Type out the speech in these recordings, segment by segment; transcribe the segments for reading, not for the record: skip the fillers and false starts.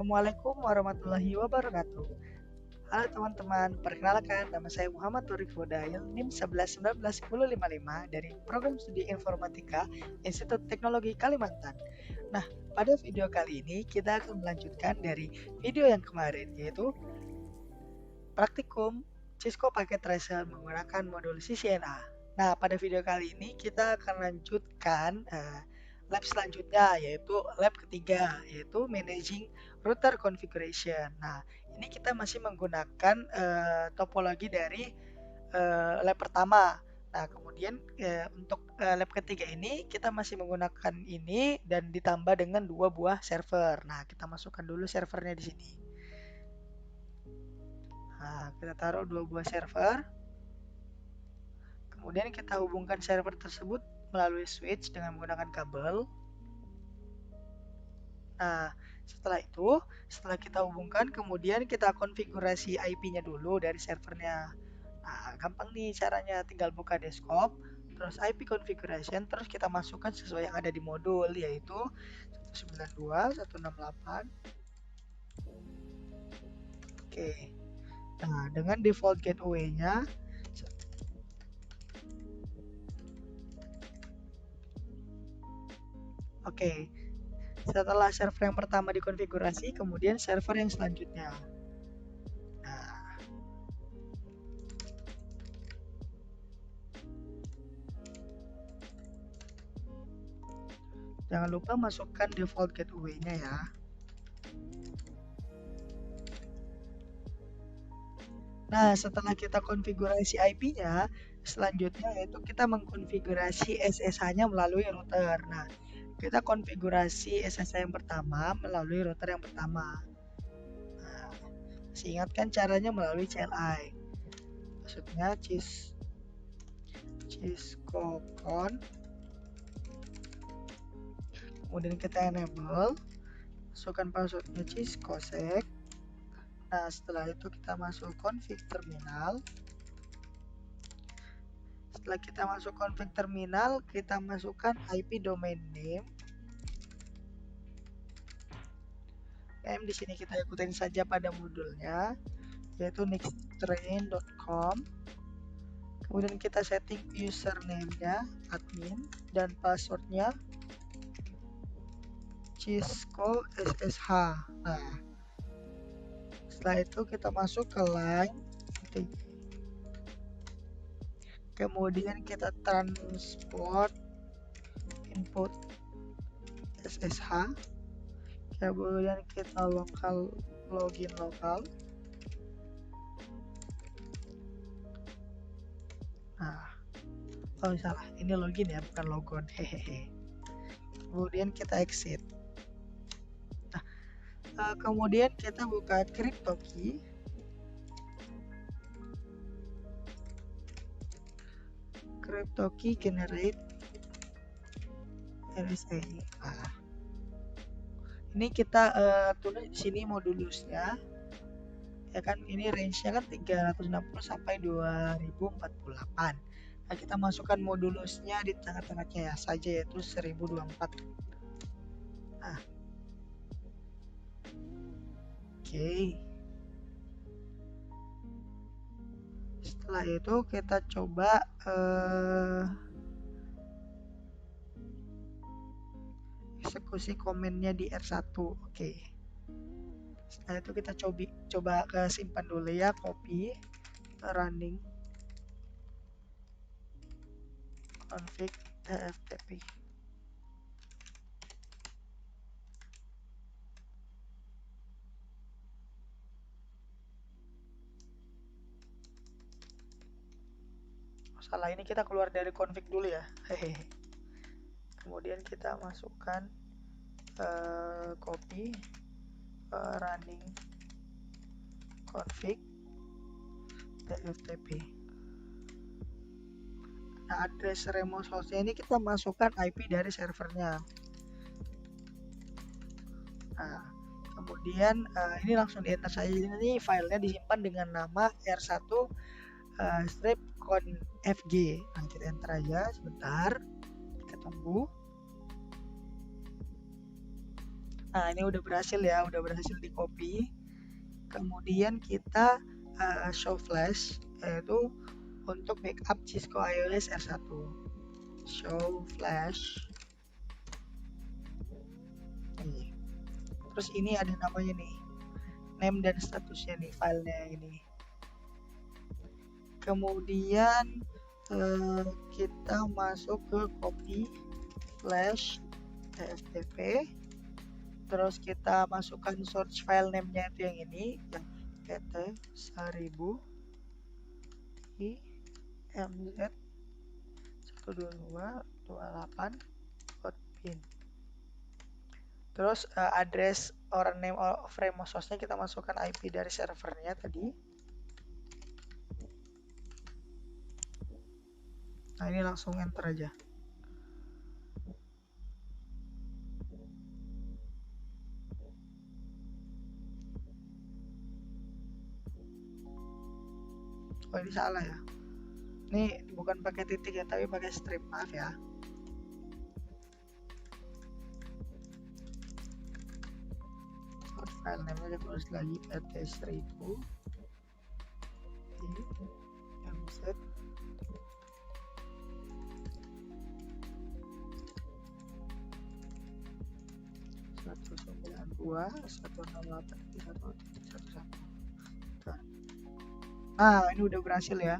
Assalamualaikum warahmatullahi wabarakatuh. Halo teman-teman, perkenalkan nama saya Muhammad Torik Fodail, NIM 11191055 dari Program Studi Informatika Institut Teknologi Kalimantan. Nah, pada video kali ini kita akan melanjutkan dari video yang kemarin, yaitu praktikum Cisco Packet Tracer menggunakan modul CCNA. Nah, pada video kali ini kita akan lanjutkan lab selanjutnya, yaitu lab ketiga, yaitu Managing Router Configuration. Nah, ini kita masih menggunakan topologi dari lab pertama. Nah, kemudian untuk lab ketiga ini kita masih menggunakan ini dan ditambah dengan 2 buah server. Nah, kita masukkan dulu servernya di sini. Nah, kita taruh 2 buah server. Kemudian kita hubungkan server tersebut melalui switch dengan menggunakan kabel. Nah, setelah kita hubungkan, kemudian kita konfigurasi IP-nya dulu dari servernya. Nah, gampang nih caranya, tinggal buka desktop, terus IP configuration, terus kita masukkan sesuai yang ada di modul, yaitu 192.168. Oke. Nah, dengan default gateway-nya, oke. Setelah server yang pertama dikonfigurasi, kemudian server yang selanjutnya. Nah, jangan lupa masukkan default gateway-nya ya. Nah, setelah kita konfigurasi IP-nya, selanjutnya yaitu kita mengkonfigurasi SSH-nya melalui router. Nah, kita konfigurasi SSH yang pertama melalui router yang pertama. Nah, masih ingat kan caranya melalui CLI. Maksudnya Cisco Con. Kemudian kita enable, masukkan passwordnya Ciscosec. Nah, setelah itu kita masuk config terminal. Setelah kita masuk config terminal, kita masukkan IP domain name. Di sini kita ikutin saja pada modulnya, yaitu nexttrain.com. Kemudian kita setting username-nya admin dan passwordnya Cisco SSH. Nah, setelah itu kita masuk ke line, kemudian kita transport input SSH, kemudian kita login lokal. Nah, oh salah, ini login ya, bukan logon, hehehe. Kemudian kita exit. Nah, kemudian kita buka CryptoKey. CryptoKey generate RSA. Nah, ini kita tulis di sini modulusnya. Ya kan, ini range-nya kan 360 sampai 2048. Nah, kita masukkan modulusnya di tengah-tengahnya ya saja, yaitu 1024. Nah, oke. Setelah itu kita coba eksekusi komennya di R1. Oke. Setelah itu kita coba simpan dulu ya, copy running config FTP. Salah, ini kita keluar dari config dulu ya. Hehehe. Kemudian kita masukkan copy running config FTP. Nah, address remote hostnya ini kita masukkan IP dari servernya. Nah, kemudian ini langsung di enter saja. Ini filenya disimpan dengan nama R1 strip confg. Nah, kita enter aja sebentar, kita tunggu. Nah, ini udah berhasil ya, udah berhasil di copy. Kemudian kita show flash, yaitu untuk backup Cisco iOS R1. Show flash. Nih. Terus ini ada namanya nih, name dan statusnya nih, filenya ini. Kemudian kita masuk ke copy flash ftp, terus kita masukkan source file name-nya itu yang ini, yang pt 1000 imz 122.28.bin. Terus address or name of remote source-nya kita masukkan IP dari servernya tadi. Nah, ini langsung enter aja. Oh, ini salah ya. Ini bukan pakai titik ya, tapi pakai strip, maaf ya. File name-nya tulis lagi pt 1000 imz 192.168.1.11. Nah, ini udah berhasil ya.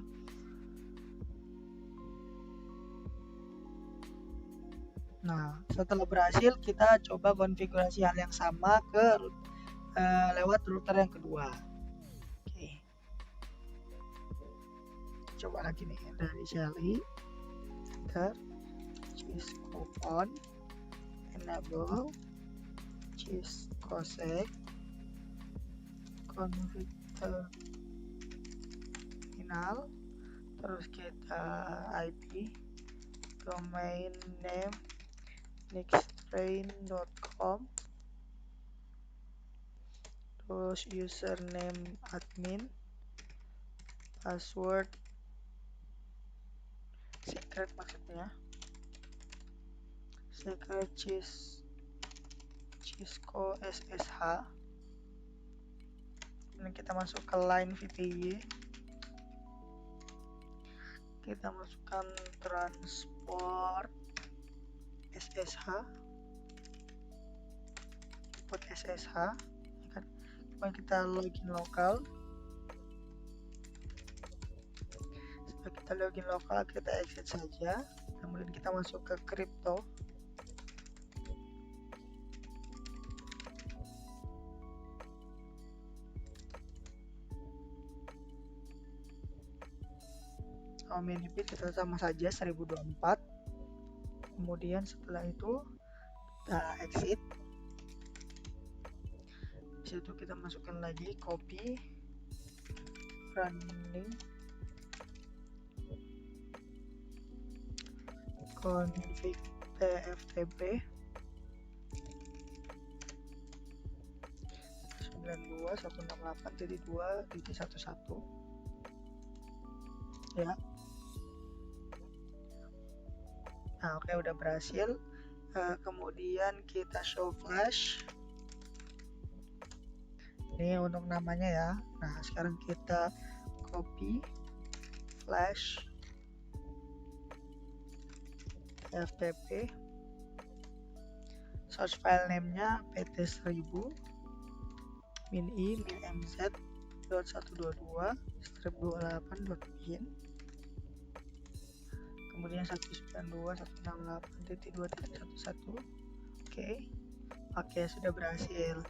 Nah, setelah berhasil kita coba konfigurasi hal yang sama ke lewat router yang kedua. Oke. Coba lagi nih dari CLI, enter, Cisco on, enable, Cisco sec, config terminal, terus kita IP, domain name nexttrain.com, terus username admin, password secret maksudnya, secret Cisco SSH. Ini kita masuk ke line VPY, kita masukkan transport SSH, input SSH kan. Kemudian kita login lokal. Setelah kita login lokal, kita exit saja. Kemudian kita masuk ke crypto. Domain IP kita sama saja 1024. Kemudian setelah itu kita exit. Di situ kita masukkan lagi copy running config tftp 92.168.2.11 ya. Nah, oke, udah berhasil. Kemudian kita show flash. Ini untuk namanya ya. Nah, sekarang kita copy flash ftp, source file name-nya pt1000 min.i min.mz.122/28.bin, kemudian 192.168.2.11. Oke, sudah berhasil.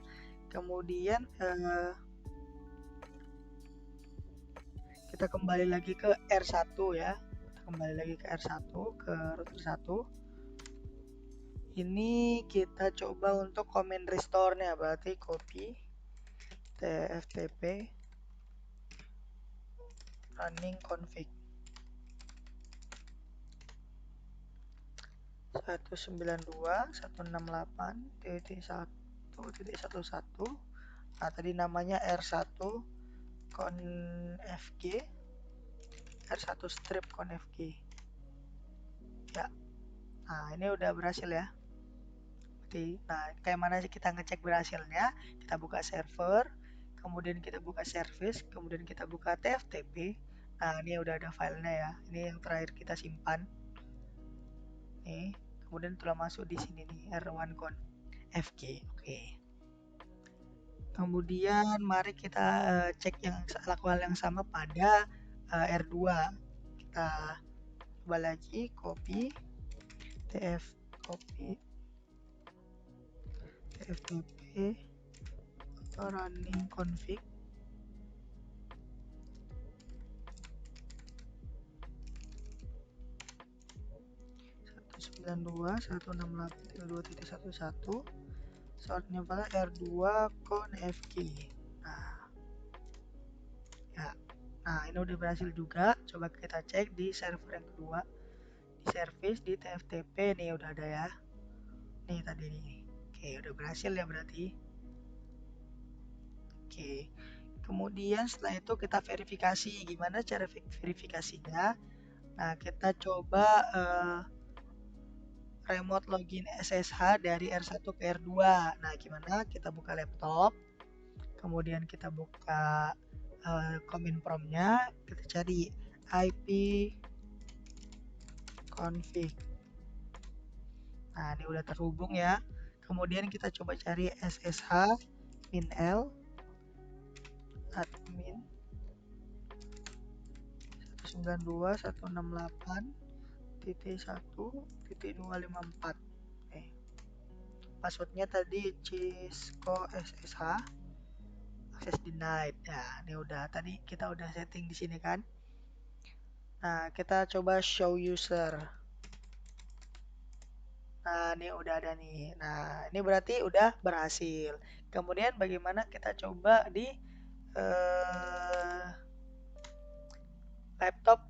Kemudian kita kembali lagi ke R1 ya. Kita kembali lagi ke R1, ke router 1. Ini kita coba untuk command restore-nya, berarti copy tftp running config 192.168.1.11. Nah, tadi namanya R1 confg, R1 strip confg ya. Nah, ini udah berhasil ya. seperti. Nah, kayak mana sih kita ngecek berhasilnya? Kita buka server, kemudian kita buka service, kemudian kita buka TFTP. Nah, ini udah ada filenya ya. Ini yang terakhir kita simpan. Nih, kemudian telah masuk di sini nih R1con FG. Oke. Kemudian mari kita cek yang lakukan yang sama pada R2. Kita coba lagi copy copy tftp running config 192.168.2.11 shortnya pada R2con FG. Nah, ini udah berhasil juga. Coba kita cek di server yang kedua, di service, di TFTP nih udah ada ya. Nih tadi nih. Oke, udah berhasil ya berarti. Oke. Kemudian setelah itu kita verifikasi. Gimana cara verifikasinya? Nah, kita coba remote login SSH dari R1 ke R2. Nah, gimana? Kita buka laptop. Kemudian kita buka command prompt-nya, kita cari IP config. Nah, ini udah terhubung ya. Kemudian kita coba cari SSH min-l admin 192.168.1.254. Passwordnya tadi Cisco SSH, access denied. Ya, ini udah tadi kita udah setting di sini kan. Nah, kita coba show user. Nah, ini udah ada nih. Nah, ini berarti udah berhasil. Kemudian bagaimana kita coba di laptop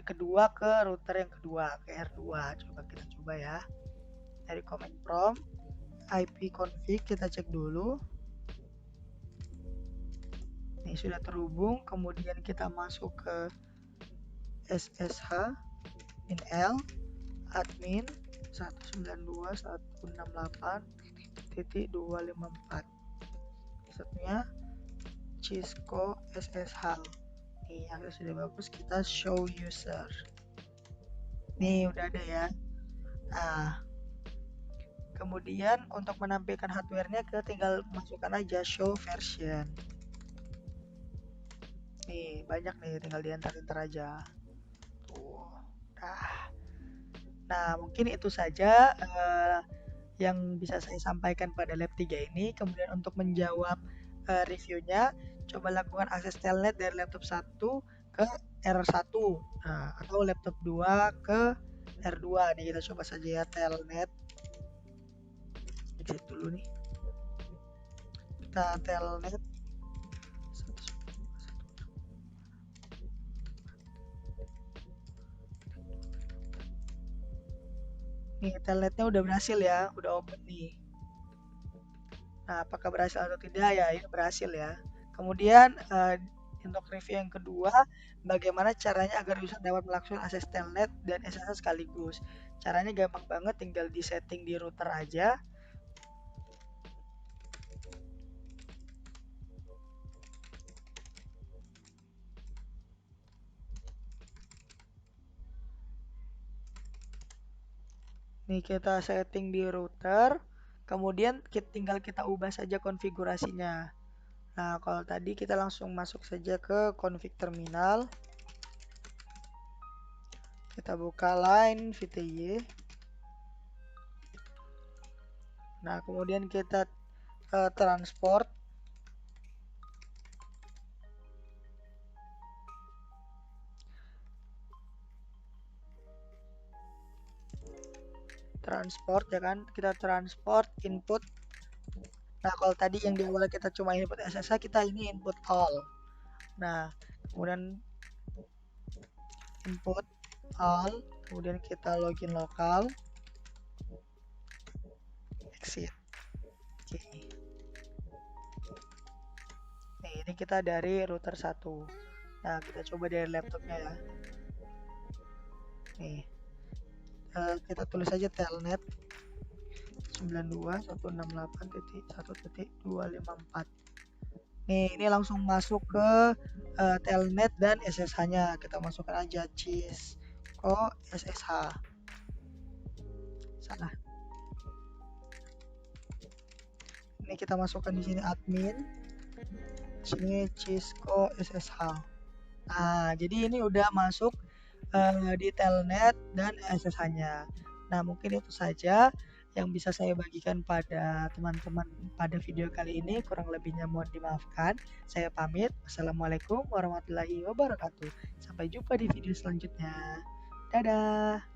kedua ke router yang kedua, ke R2. Coba kita coba ya. Dari command prompt IP config kita cek dulu. Ini sudah terhubung. Kemudian kita masuk ke SSH min-l admin 192.168.254. Maksudnya Cisco SSH. Nih yang sudah bagus, kita show user. Nih udah ada ya. Nah, kemudian untuk menampilkan hardware-nya kita tinggal masukkan aja show version. Nih banyak nih, tinggal diantar-antar aja. Tuh. Nah, mungkin itu saja yang bisa saya sampaikan pada lab 3 ini. Kemudian untuk menjawab reviewnya, coba lakukan akses telnet dari laptop 1 ke R1, nah, atau laptop 2 ke R2. Nih kita coba saja ya telnet. Exit dulu nih. Kita telnet nih, telnetnya udah berhasil ya, udah open nih. Nah, apakah berhasil atau tidak ya? Ini berhasil ya. Kemudian untuk review yang kedua, bagaimana caranya agar user dapat melakukan akses telnet dan SSH sekaligus. Caranya gampang banget, tinggal di setting di router aja. Nih kita setting di router, kemudian tinggal kita ubah saja konfigurasinya. Nah, kalau tadi kita langsung masuk saja ke config terminal. Kita buka line VTY. Nah, kemudian kita transport. Transport ya kan, kita transport input. Nah, kalau tadi yang di awal kita cuma input SSH, kita ini input all. Nah, kemudian input all, kemudian kita login lokal, exit. Oke. Nih, ini kita dari router 1. Nah, kita coba dari laptopnya ya. Nih, kita tulis aja telnet 192.168.1.254. Nih, ini langsung masuk ke telnet dan SSH-nya. Kita masukkan aja Cisco SSH. Salah. Ini kita masukkan di sini admin. Sini Cisco SSH. Nah, jadi ini udah masuk di telnet dan SSH-nya. Nah, mungkin itu saja yang bisa saya bagikan pada teman-teman pada video kali ini. Kurang lebihnya mohon dimaafkan. Saya pamit. Wassalamualaikum warahmatullahi wabarakatuh. Sampai jumpa di video selanjutnya. Dadah.